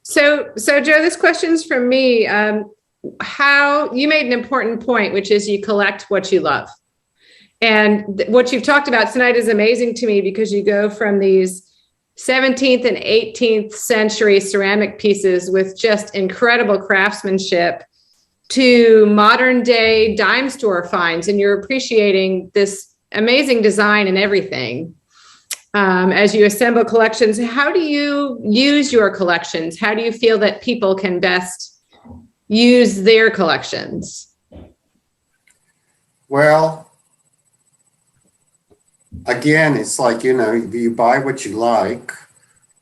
So Joe, this question's from me. How you made an important point, which is you collect what you love. And what you've talked about tonight is amazing to me, because you go from these 17th and 18th century ceramic pieces with just incredible craftsmanship to modern day dime store finds, and you're appreciating this amazing design and everything. As you assemble collections, how do you use your collections? How do you feel that people can best use their collections? Well, again, it's like, you buy what you like.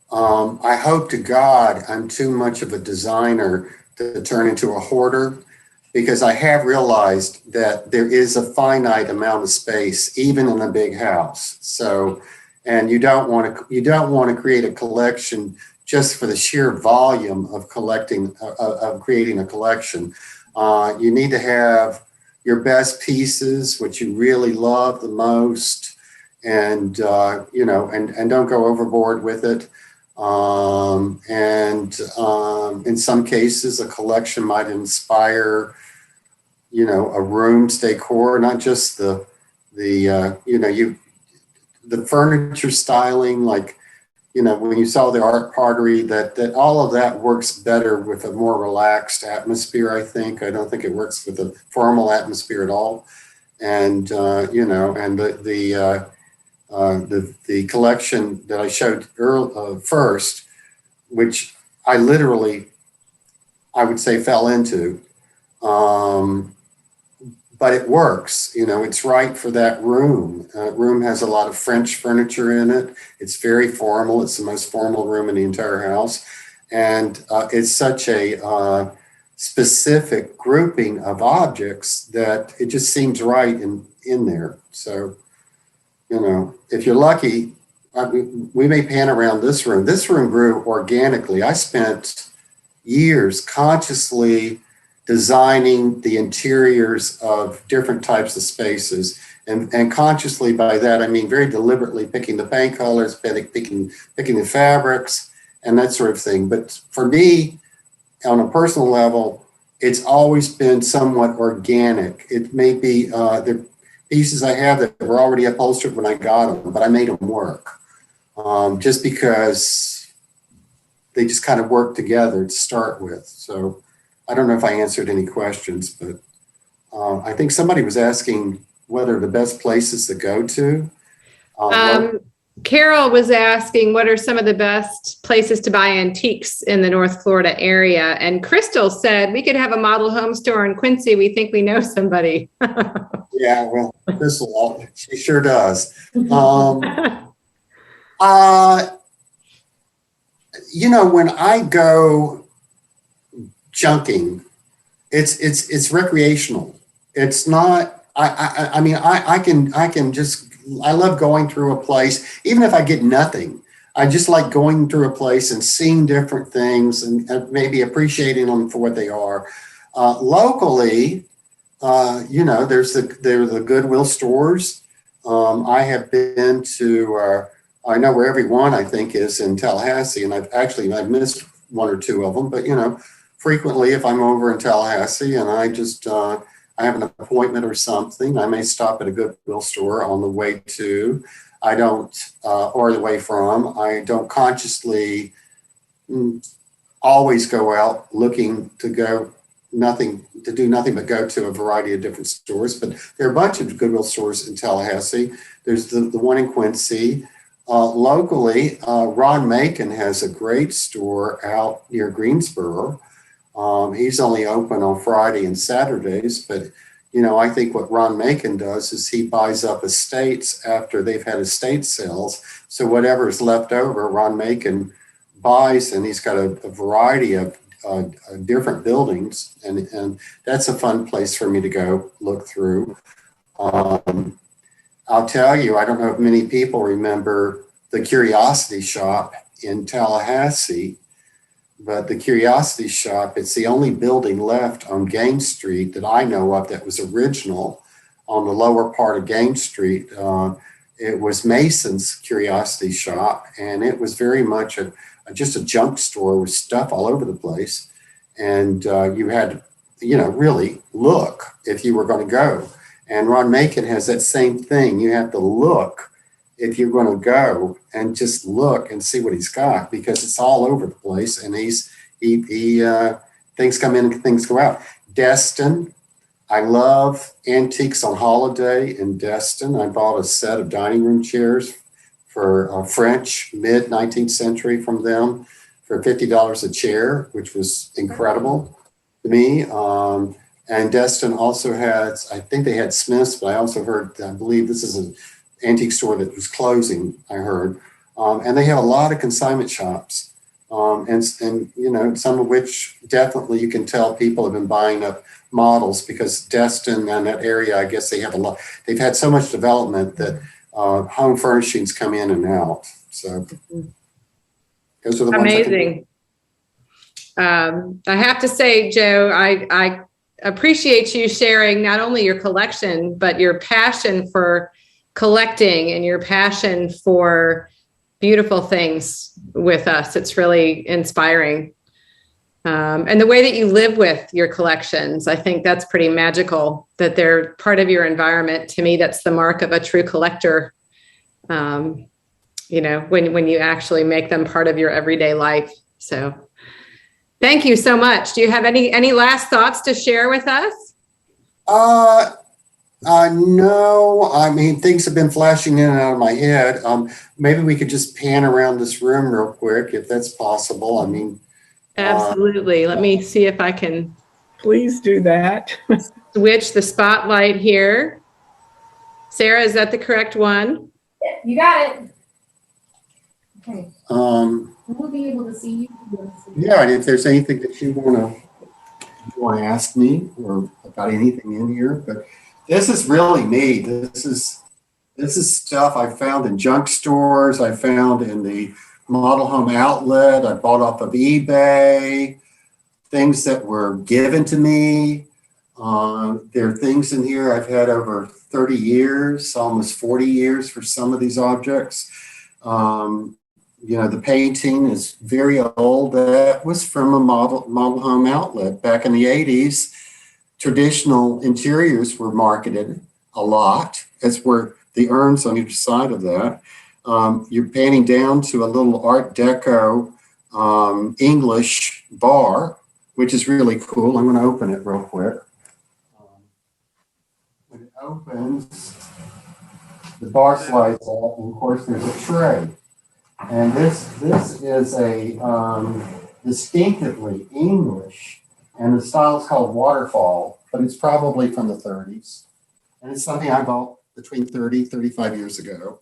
I hope to God I'm too much of a designer to turn into a hoarder, because I have realized that there is a finite amount of space, even in a big house. So, and you don't want to create a collection just for the sheer volume of creating a collection. You need to have your best pieces, what you really love the most, and and don't go overboard with it. In some cases, a collection might inspire, a room's decor, not just the furniture styling, like, when you saw the art Pottery, that all of that works better with a more relaxed atmosphere, I think. I don't think it works with a formal atmosphere at all. And, and the collection that I showed first, which I literally, I would say, fell into, but it works. It's right for that room. Room has a lot of French furniture in it. It's very formal. It's the most formal room in the entire house. And it's such a specific grouping of objects that it just seems right in there. So, if you're lucky, we may pan around this room. This room grew organically. I spent years consciously designing the interiors of different types of spaces. And consciously by that, I mean very deliberately picking the paint colors, picking the fabrics, and that sort of thing. But for me, on a personal level, it's always been somewhat organic. It may be the pieces I have that were already upholstered when I got them, but I made them work just because they just kind of work together to start with. So I don't know if I answered any questions, but I think somebody was asking what are the best places to go to. Carol was asking what are some of the best places to buy antiques in the North Florida area. And Crystal said we could have a model home store in Quincy. We think we know somebody. Yeah, well, Crystal, she sure does. You know, when I go junking, it's recreational. It's not. I mean, I can just. I love going through a place, even if I get nothing. I just like going through a place and seeing different things and maybe appreciating them for what they are. Locally, you know, there are the Goodwill stores. I have been to. I know where every one I think is in Tallahassee, and I've missed one or two of them. But you know, frequently if I'm over in Tallahassee and I have an appointment or something, I may stop at a Goodwill store on the way to. Or the way from. I don't consciously always go out looking to do nothing but go to a variety of different stores. But there are a bunch of Goodwill stores in Tallahassee. There's the one in Quincy. Locally, Ron Macon has a great store out near Greensboro. He's only open on Friday and Saturdays, but you know, I think what Ron Macon does is he buys up estates after they've had estate sales. So whatever is left over, Ron Macon buys, and he's got a variety of different buildings, and that's a fun place for me to go look through. I'll tell you, I don't know if many people remember the Curiosity Shop in Tallahassee. But the Curiosity Shop, it's the only building left on Gaines Street that I know of that was original on the lower part of Gaines Street. It was Mason's Curiosity Shop, and it was very much just a junk store with stuff all over the place. And you had, you know, really look if you were going to go. And Ron Macon has that same thing. You have to look if you're going to go and just look and see what he's got, because it's all over the place, and things come in and things go out. Destin, I love antiques on holiday in Destin. I bought a set of dining room chairs for French mid 19th century from them for $50 a chair, which was incredible to me. And Destin also has, I think they had Smith's, but I believe this is an antique store that was closing, I heard. And they have a lot of consignment shops. And you know, some of which definitely you can tell people have been buying up models, because Destin and that area, I guess they've had so much development that home furnishings come in and out. So those are the amazing. I have to say, Joe, I appreciate you sharing not only your collection, but your passion for collecting and your passion for beautiful things with us. It's really inspiring. And the way that you live with your collections, I think that's pretty magical, that they're part of your environment. To me, that's the mark of a true collector. You know, when you actually make them part of your everyday life. So thank you so much. Do you have any last thoughts to share with us? No, I mean, things have been flashing in and out of my head. Maybe we could just pan around this room real quick, if that's possible. I mean, absolutely. Let me see if I can. Please do that. Switch the spotlight here. Sarah, is that the correct one? You got it. Okay. We'll be able to see you. Yeah, and if there's anything that you want to ask me or about anything in here, but this is really me. This is stuff I found in junk stores. I found in the model home outlet. I bought off of eBay. Things that were given to me. There are things in here I've had over 30 years, almost 40 years for some of these objects. The painting is very old. That was from a model home outlet back in the 80s. Traditional interiors were marketed a lot, as were the urns on each side of that. You're panning down to a little Art Deco English bar, which is really cool. I'm going to open it real quick. When it opens, the bar slides out, and of course there's a tray. And this is a distinctively English, and the style is called Waterfall, but it's probably from the 30s. And it's something I bought between 35 years ago.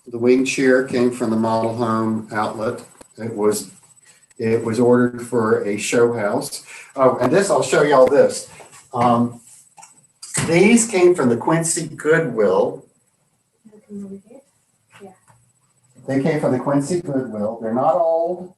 The wing chair came from the model home outlet. It was ordered for a show house. Oh, and this, I'll show you all this. These came from the Quincy Goodwill. They came from the Quincy Goodwill. They're not old.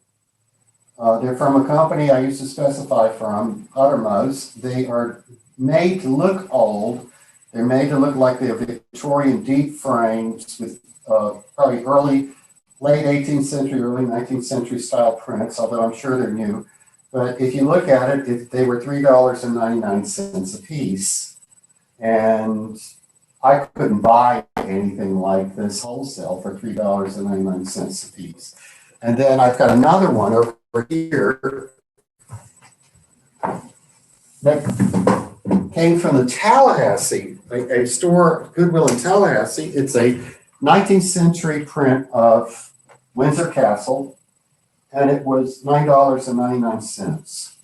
They're from a company I used to specify from, Uttermost. They are made to look old. They're made to look like they're Victorian deep frames with probably late 18th century, early 19th century style prints, although I'm sure they're new. But if you look at it, they were $3.99 a piece. And I couldn't buy anything like this wholesale for $3.99 a piece. And then I've got another one over here that came from the Tallahassee, a store, Goodwill in Tallahassee. It's a 19th century print of Windsor Castle, and it was $9.99.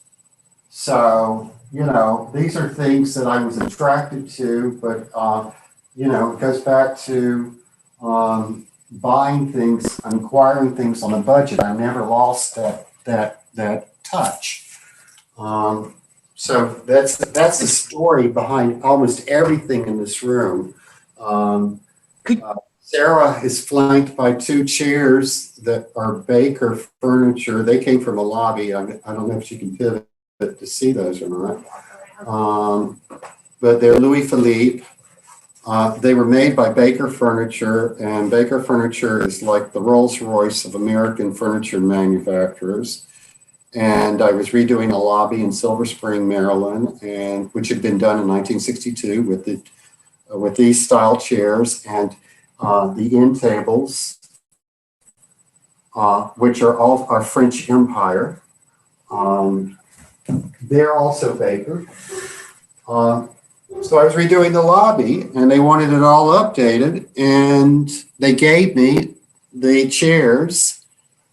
So, these are things that I was attracted to, but, it goes back to buying things, acquiring things on a budget. I never lost that touch. So that's the story behind almost everything in this room. Sarah is flanked by two chairs that are Baker furniture. They came from a lobby. I don't know if you can pivot to see those or not. But they're Louis Philippe. They were made by Baker Furniture, and Baker Furniture is like the Rolls-Royce of American furniture manufacturers. And I was redoing a lobby in Silver Spring, Maryland, and which had been done in 1962 with these style chairs and the end tables, which are French Empire. They're also Baker. So I was redoing the lobby, and they wanted it all updated, and they gave me the chairs,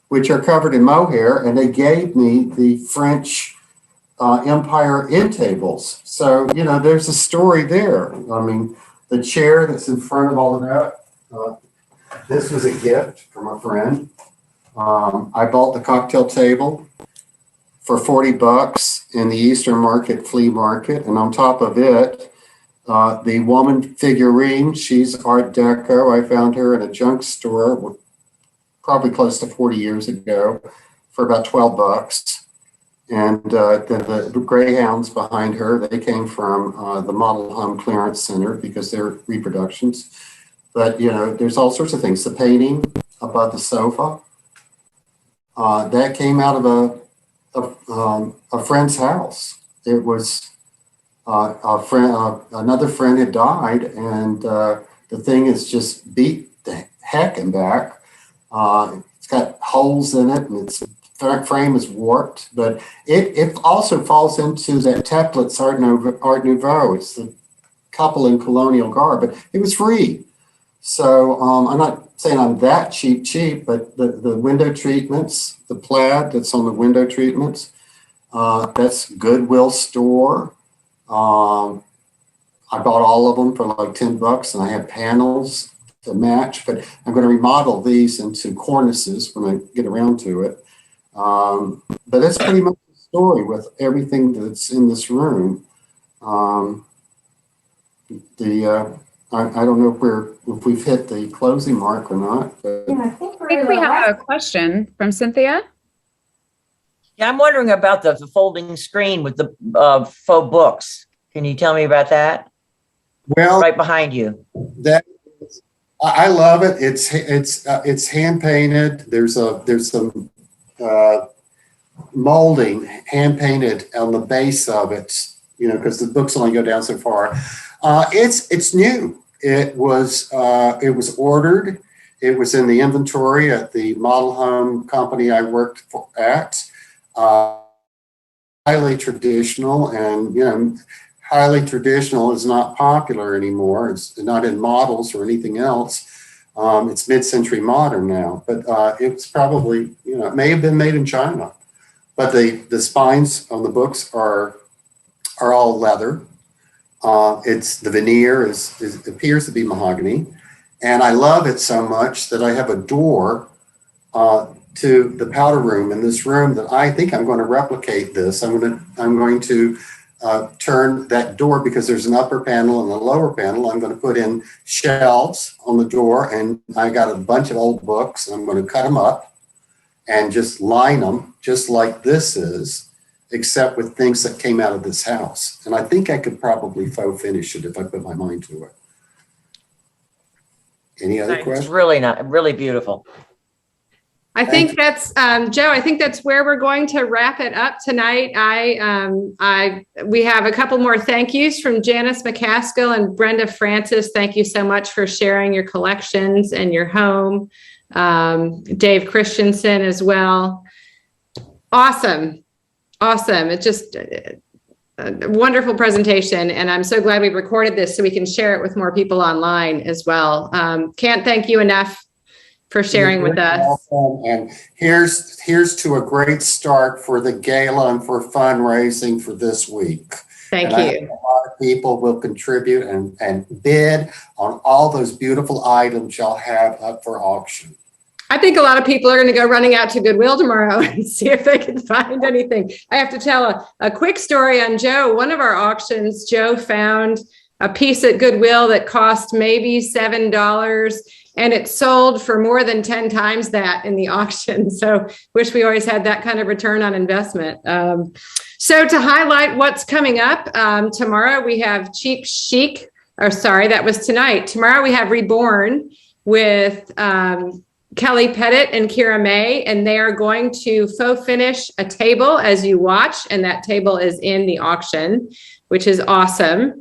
which are covered in mohair, and they gave me the French Empire end tables. So, there's a story there. I mean, the chair that's in front of all of that, this was a gift from a friend. I bought the cocktail table for $40 in the Eastern Market flea market, and on top of it, the woman figurine, she's Art Deco. I found her in a junk store probably close to 40 years ago for about $12. And the greyhounds behind her, they came from the Model Home Clearance Center because they're reproductions. But, there's all sorts of things. The painting above the sofa, that came out of a friend's house. It was another friend had died, and the thing is just beat the heck and back. It's got holes in it, and its frame is warped, but it also falls into that template's Art Nouveau. It's the couple in colonial garb, but it was free. So I'm not saying I'm that cheap, but the window treatments, the plaid that's on the window treatments, that's Goodwill store. I bought all of them for like $10, and I have panels to match, but I'm going to remodel these into cornices when I get around to it. But that's pretty much the story with everything that's in this room. I don't know if we've hit the closing mark or not. But Yeah, I think we have a question from Cynthia. Yeah, I'm wondering about the folding screen with the faux books. Can you tell me about that? Well, Right behind you. that I love it. It's hand painted. There's some molding hand painted on the base of it, because the books only go down so far. It's new. It was ordered. It was in the inventory at the model home company I worked at. Highly traditional, and highly traditional is not popular anymore. It's not in models or anything else. It's mid-century modern now, but it's probably, it may have been made in China. But the spines on the books are all leather. The veneer appears to be mahogany, and I love it so much that I have a door to the powder room in this room that I think I'm going to replicate this. I'm going to turn that door, because there's an upper panel and a lower panel. I'm going to put in shelves on the door, and I got a bunch of old books, and I'm going to cut them up and just line them just like this is, except with things that came out of this house. And I think I could probably faux finish it if I put my mind to it. Any other questions? It's really beautiful. I think that's Joe. I think that's where we're going to wrap it up tonight. We have a couple more thank yous from Janice McCaskill and Brenda Francis. Thank you so much for sharing your collections and your home. Dave Christensen as well. Awesome. It's just a wonderful presentation, and I'm so glad we recorded this so we can share it with more people online as well. Can't thank you enough for sharing with us. Awesome. And here's to a great start for the gala and for fundraising for this week. Thank you. I think a lot of people will contribute and bid on all those beautiful items y'all have up for auction. I think a lot of people are going to go running out to Goodwill tomorrow and see if they can find anything. I have to tell a quick story on Joe. One of our auctions, Joe found a piece at Goodwill that cost maybe $7, and it sold for more than 10 times that in the auction. So wish we always had that kind of return on investment. So to highlight what's coming up, tomorrow we have Chic, that was tonight. Tomorrow we have Reborn with Kelly Pettit and Kira May, and they are going to faux finish a table as you watch, and that table is in the auction, which is awesome.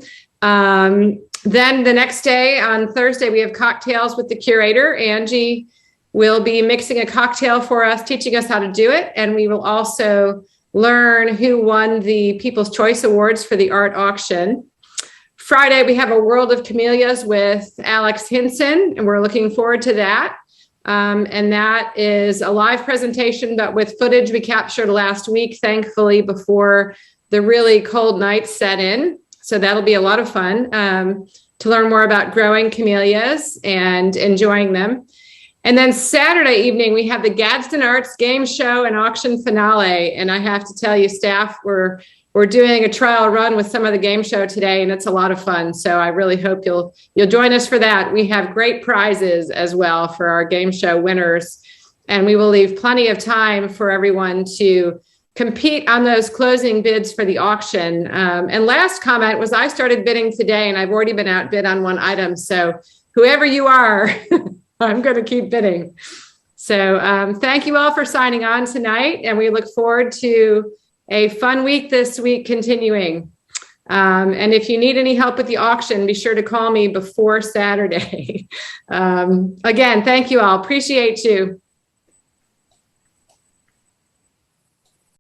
Then the next day, on Thursday, we have cocktails with the curator. Angie will be mixing a cocktail for us, teaching us how to do it, and we will also learn who won the People's Choice Awards for the art auction. Friday, we have a World of Camellias with Alex Hinson, and we're looking forward to that. And that is a live presentation, but with footage we captured last week, thankfully, before the really cold nights set in. So that'll be a lot of fun to learn more about growing camellias and enjoying them. And then Saturday evening, we have the Gadsden Arts Game Show and Auction Finale. And I have to tell you, staff, we're doing a trial run with some of the game show today, and it's a lot of fun. So I really hope you'll join us for that. We have great prizes as well for our game show winners, and we will leave plenty of time for everyone to compete on those closing bids for the auction. And last comment was I started bidding today, and I've already been outbid on one item. So whoever you are, I'm going to keep bidding. So thank you all for signing on tonight, and we look forward to a fun week this week continuing. And if you need any help with the auction, be sure to call me before Saturday. Again, thank you all. Appreciate you.